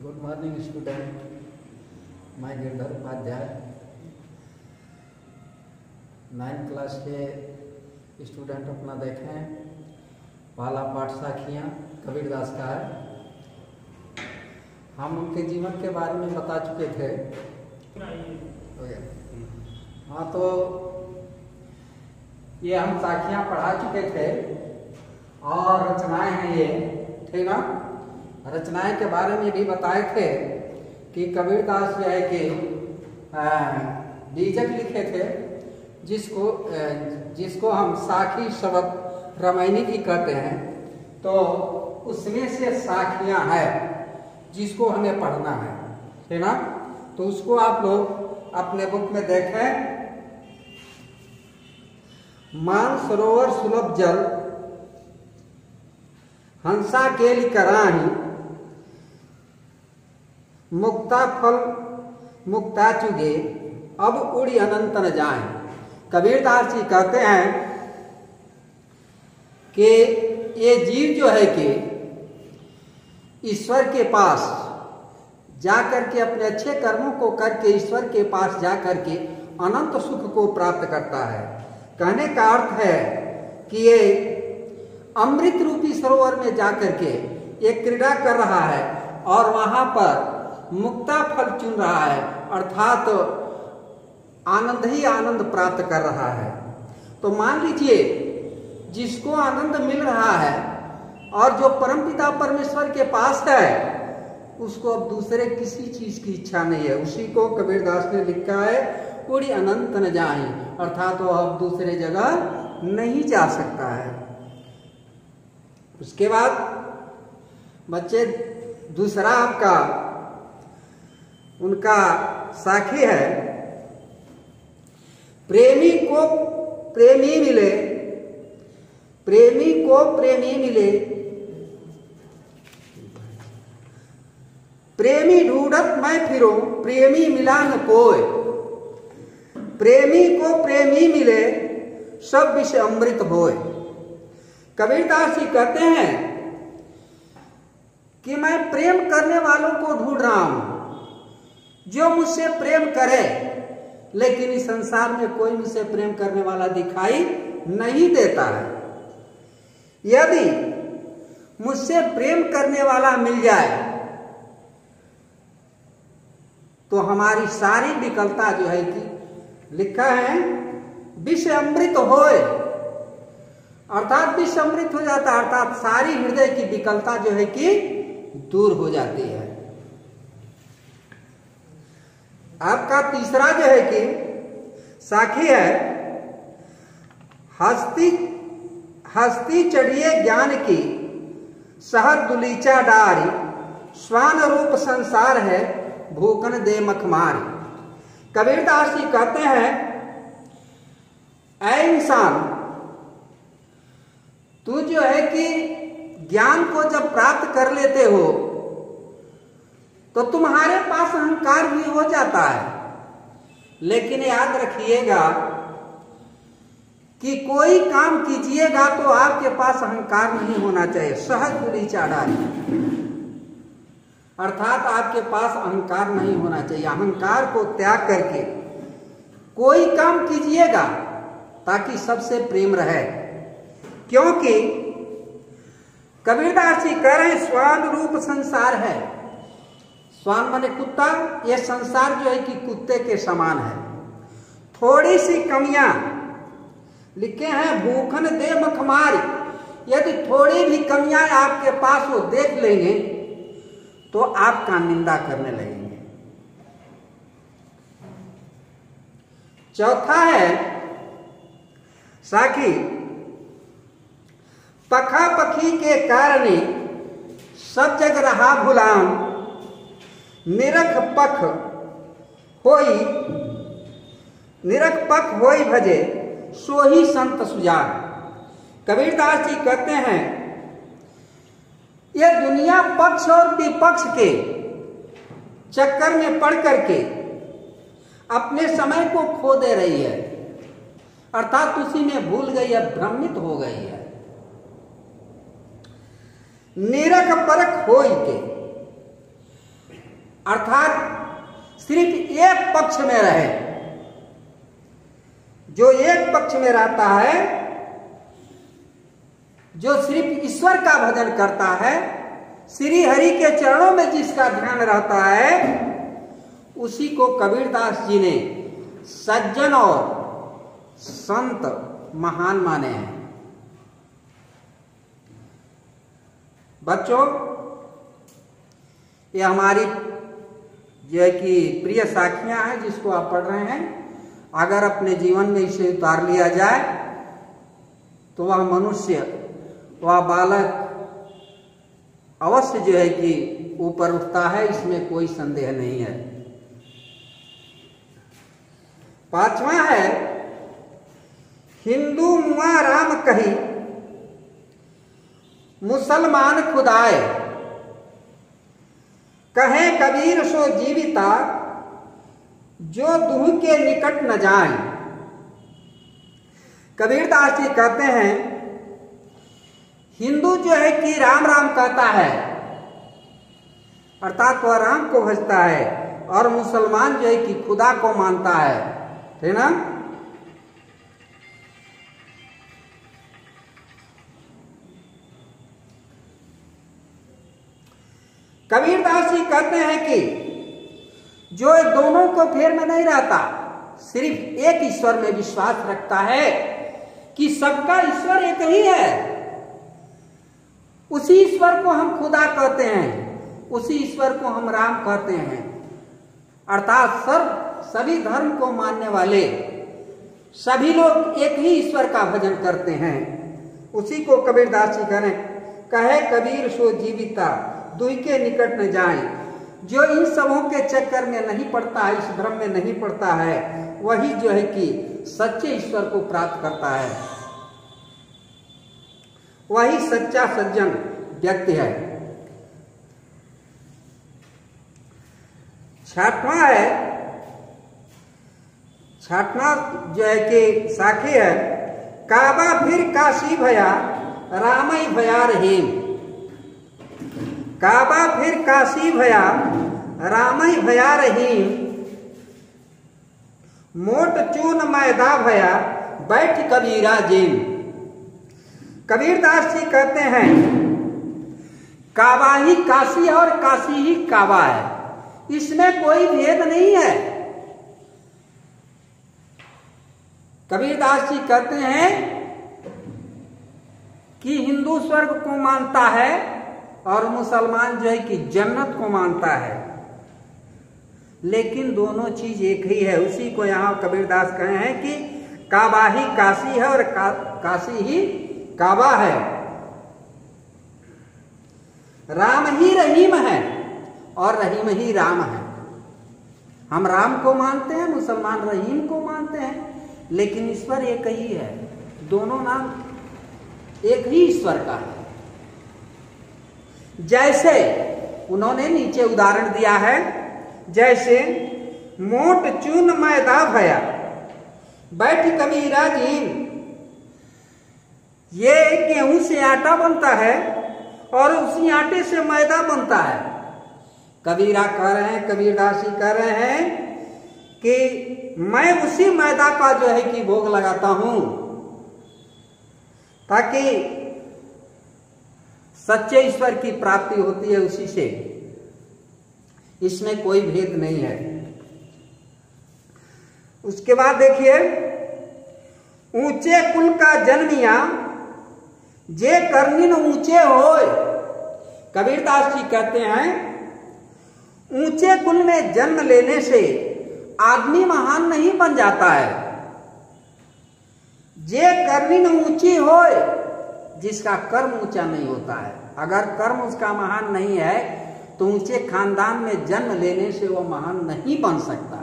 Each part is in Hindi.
गुड मॉर्निंग स्टूडेंट, मैं गिरधर उपाध्याय 9th क्लास के स्टूडेंट अपना देखें। पहला पाठ साखियाँ कबीरदास का है। हम उनके जीवन के बारे में बता चुके थे। हाँ, तो ये हम साखियाँ पढ़ा चुके थे और रचनाएं हैं ये, ठीक ना। रचनाएं के बारे में भी बताए थे कि कबीरदास जो है कि बीजक लिखे थे, जिसको हम साखी शब्द रामायणी भी कहते हैं। तो उसमें से साखियां है जिसको हमें पढ़ना है ना। तो उसको आप लोग अपने बुक में देखें। मानसरोवर सुलभ जल हंसा केली कराही, मुक्ता फल मुक्ता चुगे अब उड़ी अनंत न जाए। कबीरदास जी कहते हैं कि ये जीव जो है कि ईश्वर के पास जाकर के अपने अच्छे कर्मों को करके ईश्वर के पास जाकर के अनंत सुख को प्राप्त करता है। कहने का अर्थ है कि ये अमृत रूपी सरोवर में जाकर के एक क्रीड़ा कर रहा है और वहां पर मुक्ता फल चुन रहा है, अर्थात आनंद ही आनंद प्राप्त कर रहा है। तो मान लीजिए जिसको आनंद मिल रहा है और जो परमपिता परमेश्वर के पास है, उसको अब दूसरे किसी चीज की इच्छा नहीं है। उसी को कबीरदास ने लिखा है उड़ी अनंत न जाए, अर्थात वो अब दूसरे जगह नहीं जा सकता है। उसके बाद बच्चे दूसरा आपका उनका साखी है, प्रेमी को प्रेमी मिले, प्रेमी को प्रेमी मिले, प्रेमी ढूंढत मैं फिरूं प्रेमी मिला न कोय, प्रेमी को प्रेमी मिले सब विषय अमृत होय। कबीरदास जी कहते हैं कि मैं प्रेम करने वालों को ढूंढ रहा हूं जो मुझसे प्रेम करे, लेकिन इस संसार में कोई मुझसे प्रेम करने वाला दिखाई नहीं देता है। यदि मुझसे प्रेम करने वाला मिल जाए तो हमारी सारी विकलता जो है कि लिखा है विषय अमृत होए, अर्थात विषय अमृत हो जाता है, अर्थात सारी हृदय की विकलता जो है कि दूर हो जाती है। आपका तीसरा जो है कि साखी है, हस्ती हस्ती चढ़िए ज्ञान की सहज दुलीचा डारी, स्वान रूप संसार है भूखन दे मखमारी। कबीरदास जी कहते हैं, ऐ इंसान, तू जो है कि ज्ञान को जब प्राप्त कर लेते हो तो तुम्हारे पास अहंकार भी हो जाता है, लेकिन याद रखिएगा कि कोई काम कीजिएगा तो आपके पास अहंकार नहीं होना चाहिए। सहज बुरी चाडारी, अर्थात आपके पास अहंकार नहीं होना चाहिए। अहंकार को त्याग करके कोई काम कीजिएगा ताकि सबसे प्रेम रहे, क्योंकि कबीरदास जी कह रहे हैं स्वान रूप संसार है। स्वान माने कुत्ता, यह संसार जो है कि कुत्ते के समान है। थोड़ी सी कमियां लिखे हैं भूखन दे मखमारी, यदि थोड़ी भी कमियां आपके पास वो देख लेंगे तो आपका निंदा करने लगेंगे। चौथा है साखी, पखा पखी के कारण सब जग रहा गुलाम, निरख पख होई भजे सोही संत सुजान। कबीरदास जी कहते हैं यह दुनिया पक्ष और विपक्ष के चक्कर में पड़ करके अपने समय को खो दे रही है, अर्थात उसी में भूल गई है, भ्रमित हो गई है। निरख परख होई के अर्थात सिर्फ एक पक्ष में रहे। जो एक पक्ष में रहता है, जो सिर्फ ईश्वर का भजन करता है, श्री हरि के चरणों में जिसका ध्यान रहता है, उसी को कबीरदास जी ने सज्जन और संत महान माने हैं। बच्चों, ये हमारी जो है कि प्रिय साखियां हैं जिसको आप पढ़ रहे हैं। अगर अपने जीवन में इसे उतार लिया जाए तो वह मनुष्य, वह बालक अवश्य जो है कि ऊपर उठता है, इसमें कोई संदेह नहीं है। पांचवा है, हिंदू मुआ राम कही मुसलमान खुदाए, कहे कबीर सो जीविता जो दूह के निकट न जाए। कबीरदास जी कहते हैं, हिंदू जो है कि राम राम कहता है, अर्थात वह राम को भजता है, और मुसलमान जो है कि खुदा को मानता है ना। कबीरदास जी कहते हैं कि जो दोनों को फेर में नहीं रहता, सिर्फ एक ईश्वर में विश्वास रखता है कि सबका ईश्वर एक ही है, उसी ईश्वर को हम खुदा कहते हैं, उसी ईश्वर को हम राम कहते हैं। अर्थात सभी धर्म को मानने वाले सभी लोग एक ही ईश्वर का भजन करते हैं। उसी को कबीरदास जी कहे कबीर सो जीविता दुई के निकट न जाए। जो इन सबों के चक्कर में नहीं पड़ता है, इस भ्रम में नहीं पड़ता है, वही जो है कि सच्चे ईश्वर को प्राप्त करता है, वही सच्चा सज्जन व्यक्ति है। छठवां जो है कि साखी है, काबा फिर काशी भया रामई भया रहीम। काबा फिर काशी भया रामई भया रहीम, मोट चून मैदा भया बैठ कबीरा जिम। कबीरदास जी कहते हैं, काबा ही काशी है और काशी ही काबा है, इसमें कोई भेद नहीं है। कबीरदास जी कहते हैं कि हिंदू स्वर्ग को मानता है और मुसलमान जो है कि जन्नत को मानता है, लेकिन दोनों चीज एक ही है। उसी को यहां कबीरदास कहे हैं कि काबा ही काशी है और काशी ही काबा है। राम ही रहीम है और रहीम ही राम है। हम राम को मानते हैं, मुसलमान रहीम को मानते हैं, लेकिन ईश्वर एक ही है। दोनों नाम एक ही ईश्वर का है। जैसे उन्होंने नीचे उदाहरण दिया है, जैसे मोट चून मैदा भया बैठ कबीरा जीन। ये गेहूं से आटा बनता है और उसी आटे से मैदा बनता है। कबीरा कह रहे हैं, कबीरदास जी कह रहे हैं कि मैं उसी मैदा का जो है कि भोग लगाता हूं, ताकि सच्चे ईश्वर की प्राप्ति होती है उसी से। इसमें कोई भेद नहीं है। उसके बाद देखिए, ऊंचे कुल का जन्मिया जे करनिन ऊंचे होय। कबीरदास जी कहते हैं, ऊंचे कुल में जन्म लेने से आदमी महान नहीं बन जाता है। जे करनिन ऊंची होय, जिसका कर्म ऊंचा नहीं होता है। अगर कर्म उसका महान नहीं है तो ऊंचे खानदान में जन्म लेने से वो महान नहीं बन सकता।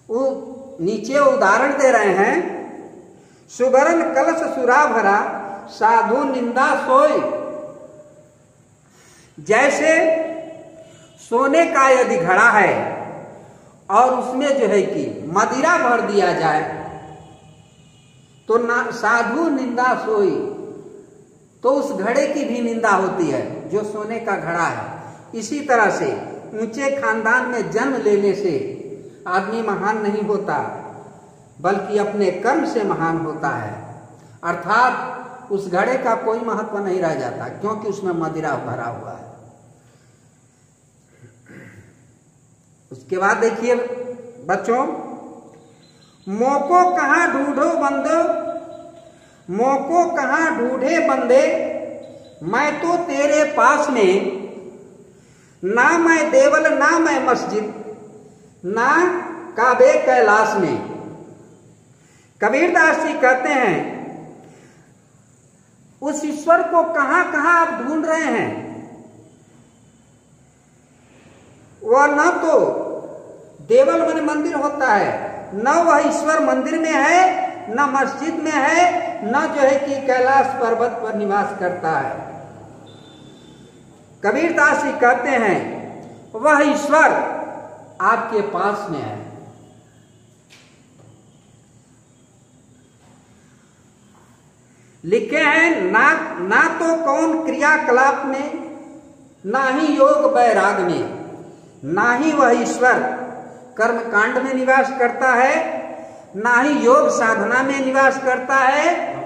वो नीचे उदाहरण दे रहे हैं, सुवर्ण कलश सुरा भरा साधु निंदा सोई। जैसे सोने का यदि घड़ा है और उसमें जो है कि मदिरा भर दिया जाए तो ना साधु निंदा सोई, तो उस घड़े की भी निंदा होती है जो सोने का घड़ा है। इसी तरह से ऊंचे खानदान में जन्म लेने से आदमी महान नहीं होता, बल्कि अपने कर्म से महान होता है। अर्थात उस घड़े का कोई महत्व नहीं रह जाता, क्योंकि उसमें मदिरा भरा हुआ है। उसके बाद देखिए बच्चों, मोको कहाँ ढूंढो बंदो, मोको कहाँ ढूंढे बंदे, मैं तो तेरे पास में, ना मैं देवल ना मैं मस्जिद, ना काबे कैलाश में। कबीरदास जी कहते हैं उस ईश्वर को कहां कहां आप ढूंढ रहे हैं, वह न तो देवल मन मंदिर होता है, न वह ईश्वर मंदिर में है, न मस्जिद में है, न जो है कि कैलाश पर्वत पर निवास करता है। कबीरदास जी कहते हैं वह ईश्वर आपके पास में है। लिखे हैं ना तो कौन क्रियाकलाप में, ना ही योग वैराग में, ना ही वह ईश्वर कर्म कांड में निवास करता है, ना ही योग साधना में निवास करता है।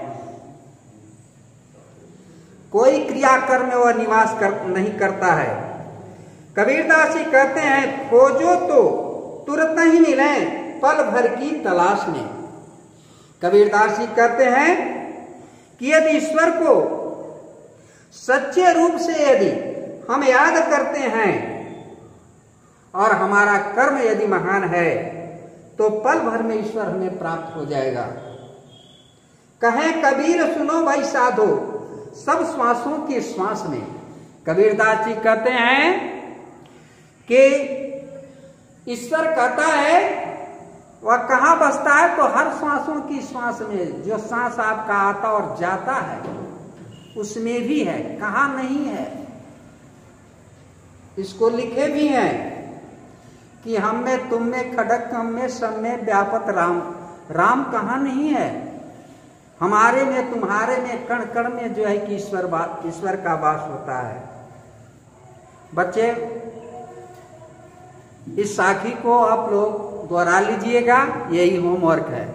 कोई क्रियाकर्म में वह निवास नहीं करता है। कबीरदास जी कहते हैं खोजो तो तुरंत ही मिले पल भर की तलाश में। कबीरदास जी कहते हैं कि यदि ईश्वर को सच्चे रूप से यदि हम याद करते हैं और हमारा कर्म यदि महान है, तो पल भर में ईश्वर हमें प्राप्त हो जाएगा। कहें कबीर सुनो भाई साधो, सब श्वासों के श्वास में। कबीरदास जी कहते हैं कि ईश्वर कहता है वह कहां बसता है, तो हर श्वासों की श्वास में। जो सांस आपका आता और जाता है उसमें भी है, कहां नहीं है। इसको लिखे भी हैं कि हम में तुम में खड़क हम में सब में व्यापत राम। राम कहां नहीं है, हमारे में तुम्हारे में कण कण में जो है कि ईश्वर का वास होता है। बच्चे इस साखी को आप लोग दोहरा लीजिएगा, यही होमवर्क है।